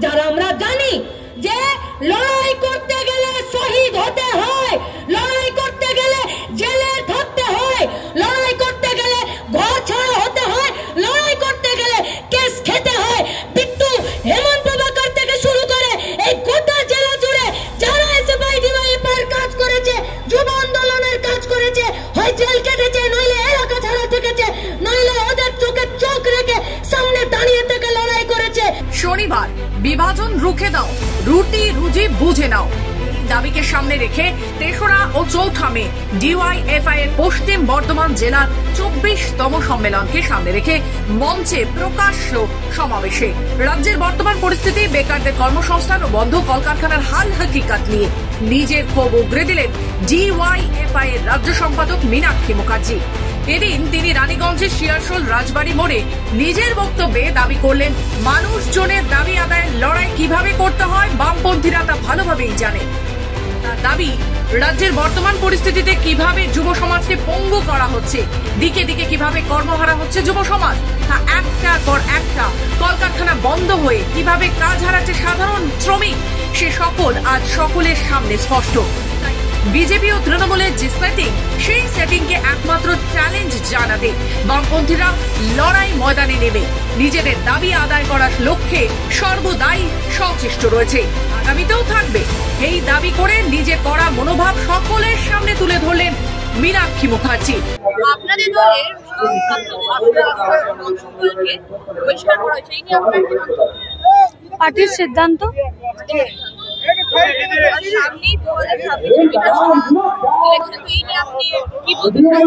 যারা আমরা জানি যে লড়াই করতে গেলে শহীদ হতে হয়, লড়াই করতে গেলে জেলে থাকতে হয়, লড়াই করতে গেলে ঘর ছাড়া হতে হয়, লড়াই করতে গেলে কেস খেতে হয়। বিট্টু হেমন্ত প্রভাকর থেকে শুরু করে এই গোটা জেলা জুড়ে যারা এসএফআই ডিওয়াইএফআই কাজ করেছে, যুব আন্দোলনের কাজ করেছে, হয় জেল কেটেছে, নইলে এলাকা ছাড়া থেকেছে, নইলে ওদের চোখে চোখ রেখে সামনে দাঁড়িয়ে থেকে লড়াই করেছে। শনিবার বিভাজন রুখে দাও, রুটি রুজি বুঝে নাও দাবিকে সামনে রেখে ৩রা ও ৪ঠা মে ডিওয়াইএফআই এর পশ্চিম বর্ধমান জেলার ২৪তম সম্মেলনকে সামনে রেখে মঞ্চে প্রকাশ্য সমাবেশে রাজ্যের বর্তমান পরিস্থিতি, বেকারদের কর্মসংস্থান ও বন্ধ কলকারখানার হাল হাকিকত নিয়ে নিজের ক্ষোভ উগরে দিলেন ডিওয়াইএফআই এর রাজ্য সম্পাদক মীনাক্ষী মুখার্জি। এদিন তিনি রানীগঞ্জের শিয়ারশোল রাজবাড়ি মোড়ে নিজের বক্তব্যে দাবি করলেন, মানুষজনের দাবি আদায়ের লড়াই কিভাবে করতে হয় বামপন্থীরা তা ভালোভাবেই জানে। তার দাবি, রাজ্যের বর্তমান পরিস্থিতিতে কিভাবে যুব সমাজকে পঙ্গু করা হচ্ছে, দিকে দিকে কিভাবে কর্মহারা হচ্ছে যুব সমাজ, তা একটার পর একটা কলকারখানা বন্ধ হয়ে কিভাবে কাজ হারাচ্ছে সাধারণ শ্রমিক, সে সকল আজ সকলের সামনে স্পষ্ট। বিজেপি ও তৃণমূলের যে সেটিং, সেই সেটিংকে একমাত্র চ্যালেঞ্জ জানাতে বামপন্থীরা লড়াই ময়দানে নেমে নিজেদের দাবি আদায় করার লক্ষ্যে সর্বদাই সচেষ্ট রয়েছে, আগামীতেও থাকবে। এই দাবি করে নিজের করা মনোভাব সকলের সামনে তুলে ধরলেন মীনাক্ষী মুখার্জি। আপনাদের দলের বহিষ্কার করা হয়েছে, এই নিয়ে আপনার কি মন্তব্য? পার্টির সিদ্ধান্ত। সামনেই 2026 বিধানসভা ইলেকশন, এই নিয়ে আপনি কি বলতে চান?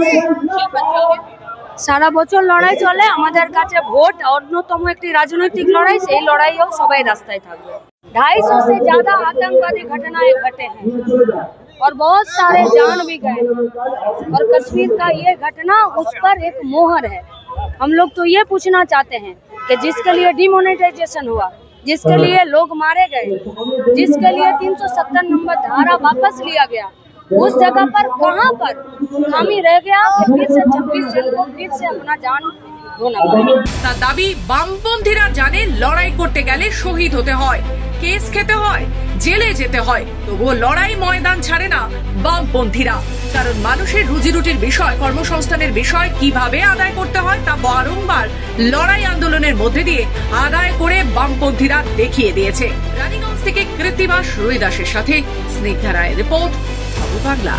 সারা বছর লড়াই চলে, আমাদের কাছে ভোট অন্যতম একটি রাজনৈতিক লড়াই, সেই লড়াইও সবাই রাস্তায় থাকবে। 250 से ज्यादा आतंकवादी घटनाएं घटे हैं और बहुत सारे जान भी गए, और कश्मीर का ये घटना उस पर एक मोहर है। हम लोग तो ये पूछना चाहते हैं कि जिसके लिए डिमोनेटाइजेशन हुआ, जिसके लिए लोग मारे गए, जिसके लिए 370 नंबर धारा वापस लिया गया, उस जगह पर कहां पर खामी रह गया कि फिर से 26 जन को फिर से अपना जान धोना पड़ा। তার দাবি, বামপন্থীরা জানে লড়াই করতে গেলে শহীদ হতে হয়, কেস খেতে হয়, জেলে যেতে হয়, তবুও লড়াই ময়দান ছাড়ে না বামপন্থীরা। কারণ মানুষের রুজি রুটির বিষয়, কর্মসংস্থানের বিষয় কিভাবে আদায় করতে হয় তা বারংবার লড়াই আন্দোলনের মধ্যে দিয়ে আদায় করে বামপন্থীরা দেখিয়ে দিয়েছে। রানীগঞ্জ থেকে কৃত্তিবাস রুই দাসের সাথে স্নিগ্ধা রায়ের রিপোর্ট, খবর বাংলা।